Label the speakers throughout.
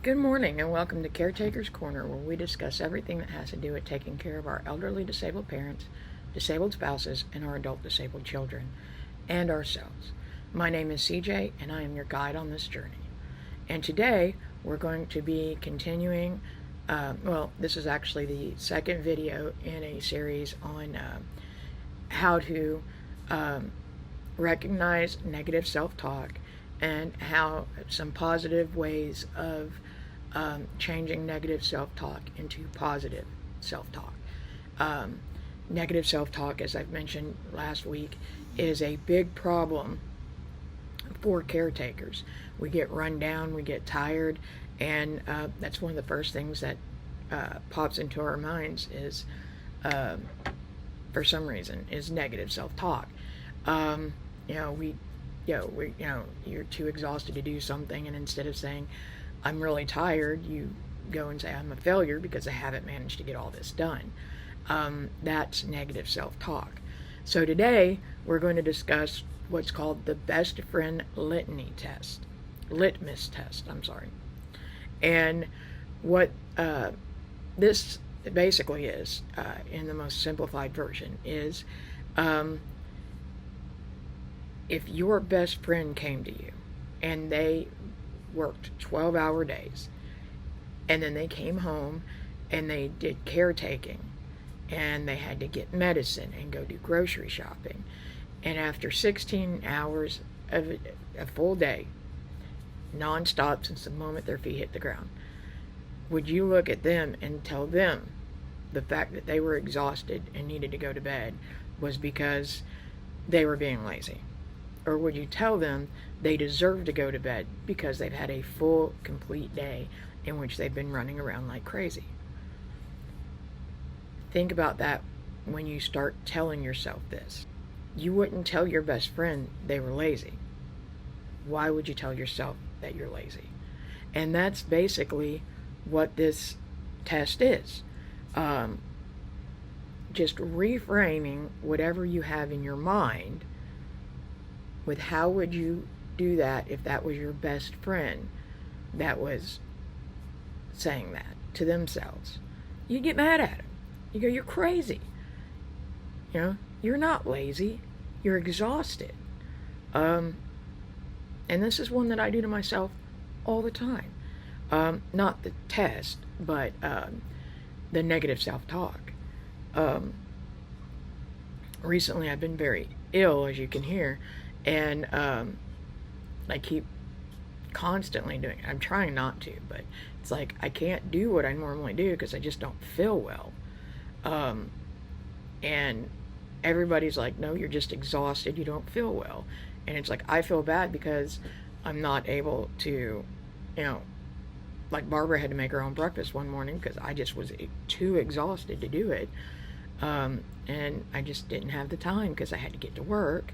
Speaker 1: Good morning and welcome to Caretakers Corner, where we discuss everything that has to do with taking care of our elderly disabled parents, disabled spouses, and our adult disabled children, and ourselves. My name is CJ and I am your guide on this journey. And today we're going to be continuing, this is actually the second video in a series on how to recognize negative self-talk and how some positive ways of changing negative self-talk into positive self-talk. Negative self-talk, as I've mentioned last week, is a big problem for caretakers. We get run down, we get tired, and that's one of the first things that pops into our minds is, for some reason, is negative self-talk. You're too exhausted to do something, and instead of saying, I'm really tired, you go and say, I'm a failure because I haven't managed to get all this done. That's negative self-talk. So today, we're going to discuss what's called the best friend litmus test, And what this basically is, in the most simplified version, is if your best friend came to you and they worked 12-hour days and then they came home and they did caretaking and they had to get medicine and go do grocery shopping, and after 16 hours of a full day, non-stop since the moment their feet hit the ground, would you look at them and tell them the fact that they were exhausted and needed to go to bed was because they were being lazy? Or would you tell them they deserve to go to bed because they've had a full, complete day in which they've been running around like crazy? Think about that when you start telling yourself this. You wouldn't tell your best friend they were lazy. Why would you tell yourself that you're lazy? And that's basically what this test is. Just reframing whatever you have in your mind with how would you do that if that was your best friend that was saying that to themselves. You get mad at them. You go, you're crazy. You're not lazy. You're exhausted. And this is one that I do to myself all the time. Not the test, but the negative self-talk. Recently I've been very ill, as you can hear, and I keep constantly doing it. I'm trying not to, but it's like I can't do what I normally do because I just don't feel well. And everybody's like, no, you're just exhausted, you don't feel well. And it's like, I feel bad because I'm not able to, like Barbara had to make her own breakfast one morning because I just was too exhausted to do it. And I just didn't have the time because I had to get to work,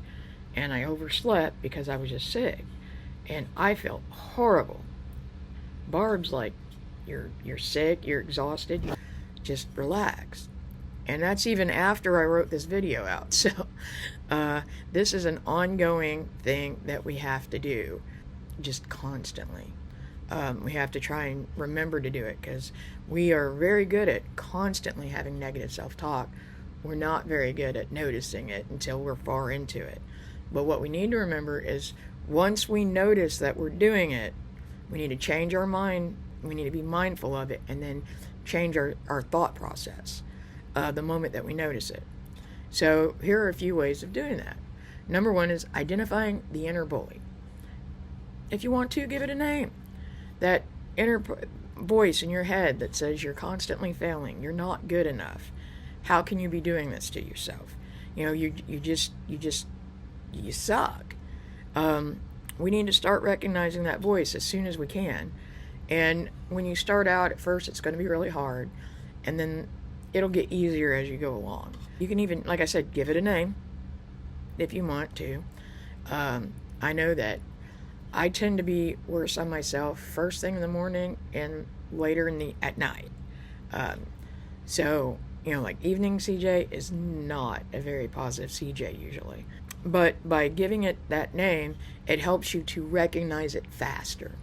Speaker 1: and I overslept because I was just sick. And I felt horrible. Barb's like, you're sick, you're exhausted, just relax. And that's even after I wrote this video out. So this is an ongoing thing that we have to do just constantly. We have to try and remember to do it because we are very good at constantly having negative self-talk. We're not very good at noticing it until we're far into it. But what we need to remember is once we notice that we're doing it, we need to change our mind. We need to be mindful of it and then change our thought process the moment that we notice it. So here are a few ways of doing that. Number one is identifying the inner bully. If you want to, give it a name. That inner voice in your head that says you're constantly failing, you're not good enough. How can you be doing this to yourself? You suck. We need to start recognizing that voice as soon as we can. And when you start out, at first it's going to be really hard, and then it'll get easier as you go along. You can even, like I said, give it a name if you want to. I know that I tend to be worse on myself first thing in the morning and later at night. So like evening CJ is not a very positive CJ usually. But by giving it that name, it helps you to recognize it faster.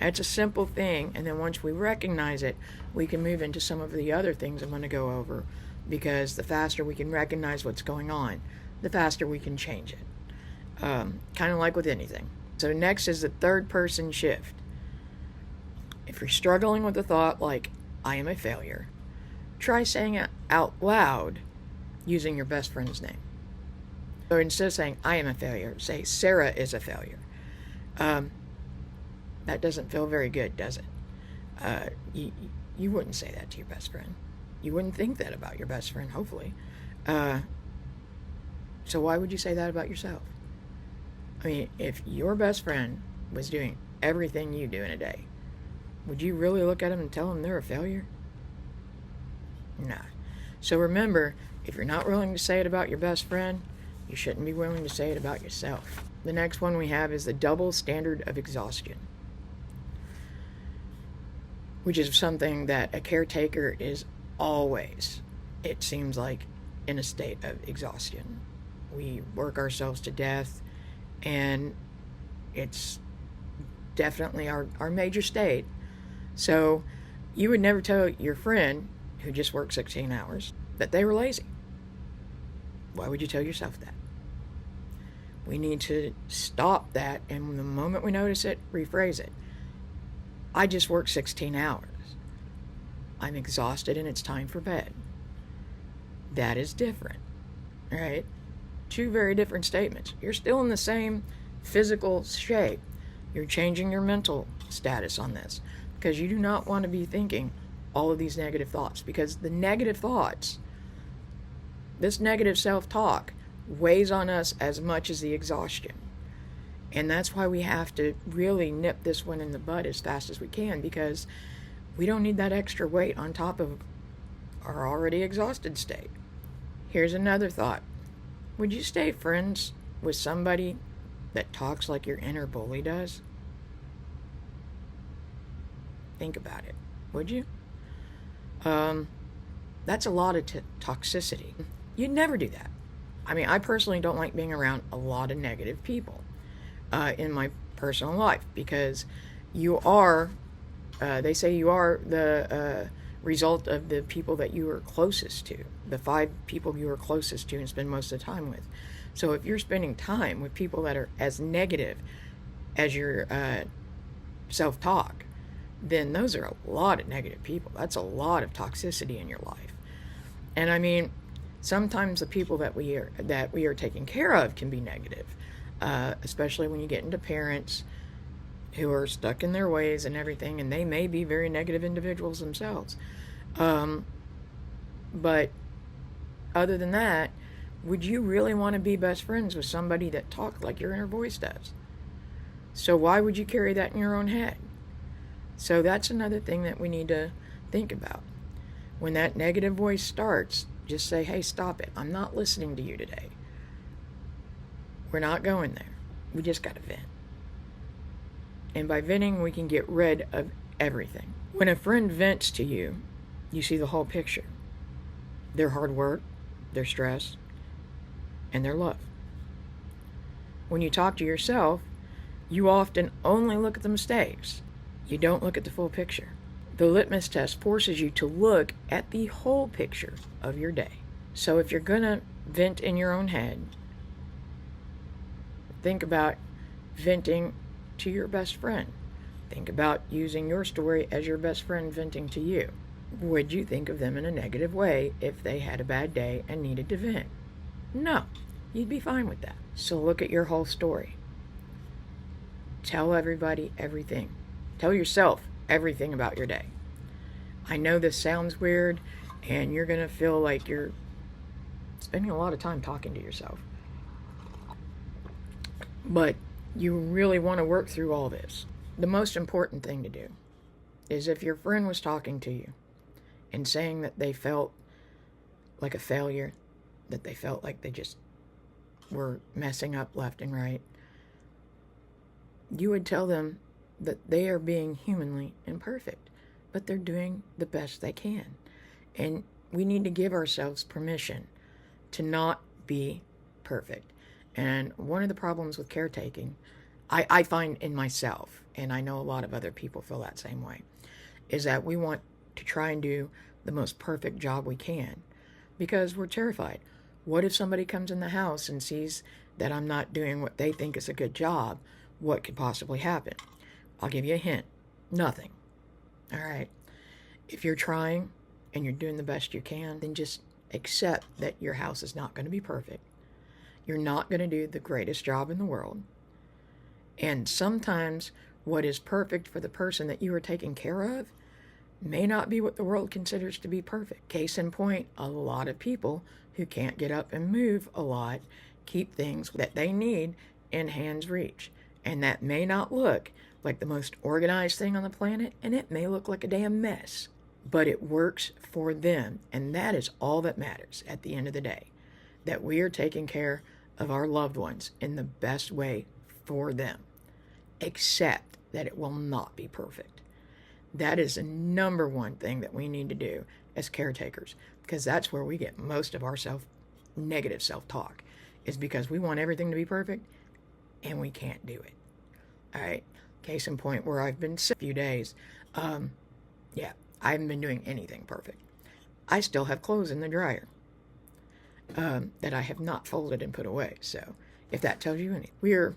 Speaker 1: That's a simple thing, and then once we recognize it, we can move into some of the other things I'm going to go over, because the faster we can recognize what's going on, the faster we can change it. Kind of like with anything. So next is the third person shift. If you're struggling with a thought like, I am a failure, try saying it out loud using your best friend's name. So instead of saying, I am a failure, say, Sarah is a failure. That doesn't feel very good, does it? You wouldn't say that to your best friend. You wouldn't think that about your best friend, hopefully. So why would you say that about yourself? I mean, if your best friend was doing everything you do in a day, would you really look at them and tell them they're a failure? Nah. So remember, if you're not willing to say it about your best friend, you shouldn't be willing to say it about yourself. The next one we have is the double standard of exhaustion, which is something that a caretaker is always, it seems like, in a state of exhaustion. We work ourselves to death, and it's definitely our major state. So you would never tell your friend who just worked 16 hours that they were lazy. Why would you tell yourself that? We need to stop that, and the moment we notice it, rephrase it. I just worked 16 hours. I'm exhausted and it's time for bed. That is different, right? Two very different statements. You're still in the same physical shape. You're changing your mental status on this, because you do not want to be thinking all of these negative thoughts, because the negative thoughts, this negative self-talk, weighs on us as much as the exhaustion. And that's why we have to really nip this one in the bud as fast as we can, because we don't need that extra weight on top of our already exhausted state. Here's another thought. Would you stay friends with somebody that talks like your inner bully does? Think about it. Would you? That's a lot of toxicity. You'd never do that. I mean, I personally don't like being around a lot of negative people in my personal life, because you are, they say you are the result of the people that you are closest to, the 5 people you are closest to and spend most of the time with. So if you're spending time with people that are as negative as your self-talk, then those are a lot of negative people. That's a lot of toxicity in your life. And I mean, sometimes the people that we are taking care of can be negative, especially when you get into parents who are stuck in their ways and everything, and they may be very negative individuals themselves. But other than that, would you really want to be best friends with somebody that talks like your inner voice does? So why would you carry that in your own head? So that's another thing that we need to think about. When that negative voice starts, just say, hey, stop it. I'm not listening to you today. We're not going there. We just got to vent. And by venting, we can get rid of everything. When a friend vents to you, you see the whole picture. Their hard work, their stress, and their love. When you talk to yourself, you often only look at the mistakes. You don't look at the full picture. The litmus test forces you to look at the whole picture of your day. So if you're going to vent in your own head, think about venting to your best friend. Think about using your story as your best friend venting to you. Would you think of them in a negative way if they had a bad day and needed to vent? No, you'd be fine with that. So look at your whole story. Tell everybody everything. Tell yourself everything about your day. I know this sounds weird, and you're going to feel like you're spending a lot of time talking to yourself. But you really want to work through all this. The most important thing to do is, if your friend was talking to you and saying that they felt like a failure, that they felt like they just were messing up left and right, you would tell them that they are being humanly imperfect, but they're doing the best they can. And we need to give ourselves permission to not be perfect. And one of the problems with caretaking, I find in myself, and I know a lot of other people feel that same way, is that we want to try and do the most perfect job we can because we're terrified. What if somebody comes in the house and sees that I'm not doing what they think is a good job? What could possibly happen? I'll give you a hint. Nothing. All right. If you're trying and you're doing the best you can, then just accept that your house is not going to be perfect. You're not going to do the greatest job in the world. And sometimes what is perfect for the person that you are taking care of may not be what the world considers to be perfect. Case in point, a lot of people who can't get up and move a lot keep things that they need in hand's reach. And that may not look like the most organized thing on the planet, and it may look like a damn mess, but it works for them. And that is all that matters at the end of the day, that we are taking care of our loved ones in the best way for them, except that it will not be perfect. That is the number one thing that we need to do as caretakers, because that's where we get most of our negative self-talk, is because we want everything to be perfect and we can't do it. All right. Case in point, where I've been sick a few days. Yeah, I haven't been doing anything perfect. I still have clothes in the dryer that I have not folded and put away. So if that tells you anything, we're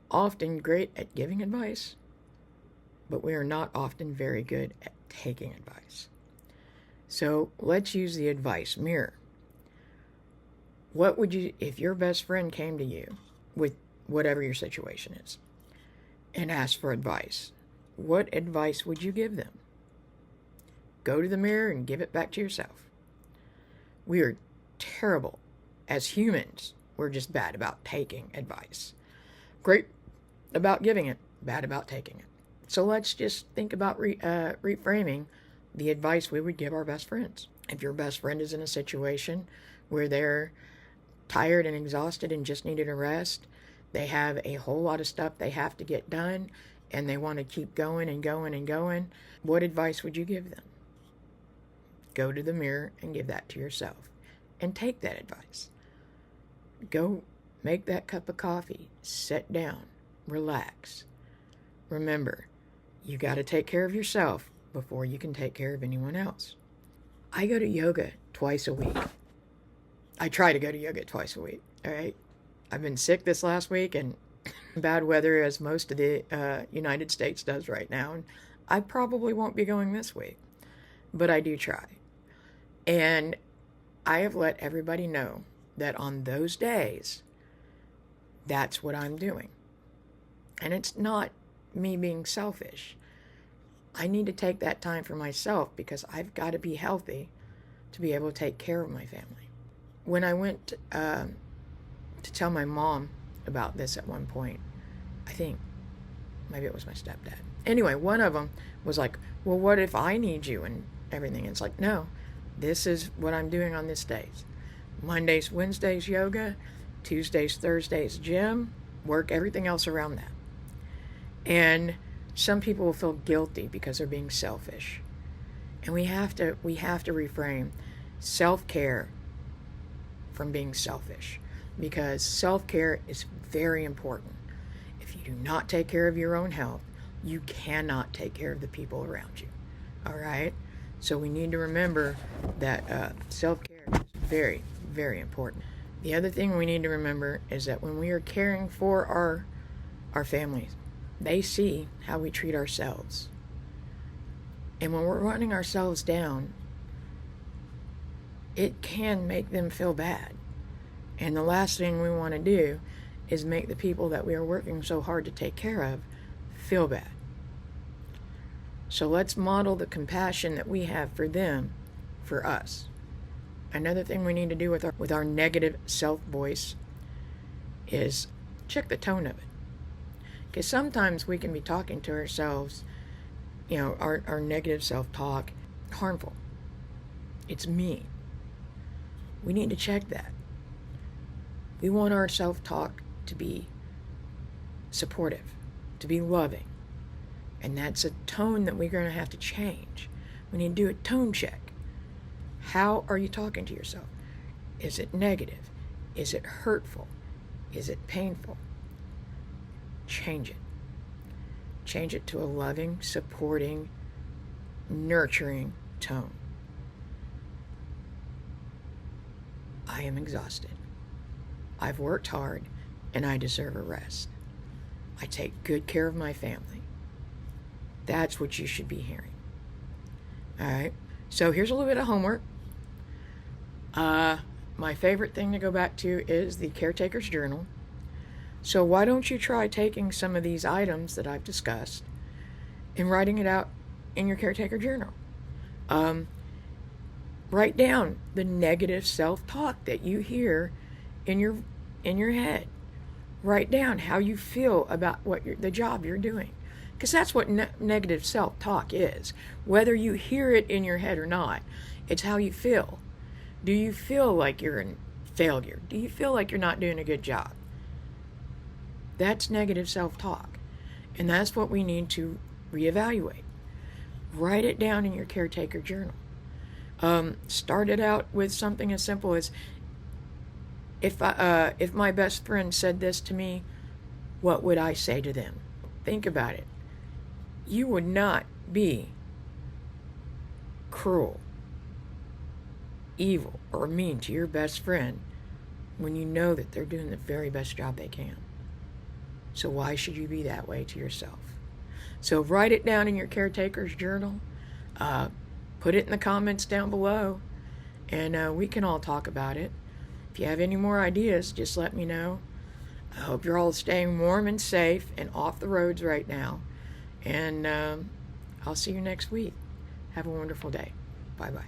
Speaker 1: often great at giving advice, but we are not often very good at taking advice. So let's use the advice mirror. What would you, if your best friend came to you with whatever your situation is and asked for advice, what advice would you give them? Go to the mirror and give it back to yourself. We are terrible as humans. We're just bad about taking advice. Great about giving it, bad about taking it. So let's just think about reframing the advice we would give our best friends. If your best friend is in a situation where they're tired and exhausted and just needed a rest, they have a whole lot of stuff they have to get done, and they want to keep going and going and going, what advice would you give them? Go to the mirror and give that to yourself and take that advice. Go make that cup of coffee, sit down, relax. Remember, you got to take care of yourself before you can take care of anyone else. I go to yoga twice a week. I try to go to yoga twice a week, all right? I've been sick this last week and bad weather, as most of the United States does right now. And I probably won't be going this week, but I do try. And I have let everybody know that on those days, that's what I'm doing. And it's not me being selfish. I need to take that time for myself because I've got to be healthy to be able to take care of my family. When I went to tell my mom about this at one point, I think maybe it was my stepdad. Anyway, one of them was like, well, what if I need you and everything? And it's like, no, this is what I'm doing on this days. Mondays, Wednesdays, yoga. Tuesdays, Thursdays, gym. Work everything else around that. And some people will feel guilty because they're being selfish. And we have to reframe self-care from being selfish, because self-care is very important. If you do not take care of your own health, you cannot take care of the people around you. All right? So we need to remember that self-care is very, very important. The other thing we need to remember is that when we are caring for our families, they see how we treat ourselves. And when we're running ourselves down, it can make them feel bad. And the last thing we want to do is make the people that we are working so hard to take care of feel bad. So let's model the compassion that we have for them, for us. Another thing we need to do with our negative self-voice is check the tone of it. Because sometimes we can be talking to ourselves, our negative self-talk, harmful. It's mean. We need to check that. We want our self-talk to be supportive, to be loving. And that's a tone that we're going to have to change. We need to do a tone check. How are you talking to yourself? Is it negative? Is it hurtful? Is it painful? change it. Change it to a loving, supporting, nurturing tone. I am exhausted. I've worked hard and I deserve a rest. I take good care of my family. That's what you should be hearing. All right. So here's a little bit of homework. My favorite thing to go back to is the caretaker's journal. So why don't you try taking some of these items that I've discussed and writing it out in your caretaker journal? Write down the negative self-talk that you hear in your head. Write down how you feel about the job you're doing, because that's what negative self-talk is. Whether you hear it in your head or not, it's how you feel. Do you feel like you're a failure? Do you feel like you're not doing a good job? That's negative self-talk, and that's what we need to reevaluate. Write it down in your caretaker journal. Start it out with something as simple as, if my best friend said this to me, what would I say to them? Think about it. You would not be cruel, evil, or mean to your best friend when you know that they're doing the very best job they can. So why should you be that way to yourself? So write it down in your caretaker's journal. Put it in the comments down below, and we can all talk about it. If you have any more ideas, just let me know. I hope you're all staying warm and safe and off the roads right now. And I'll see you next week. Have a wonderful day. Bye-bye.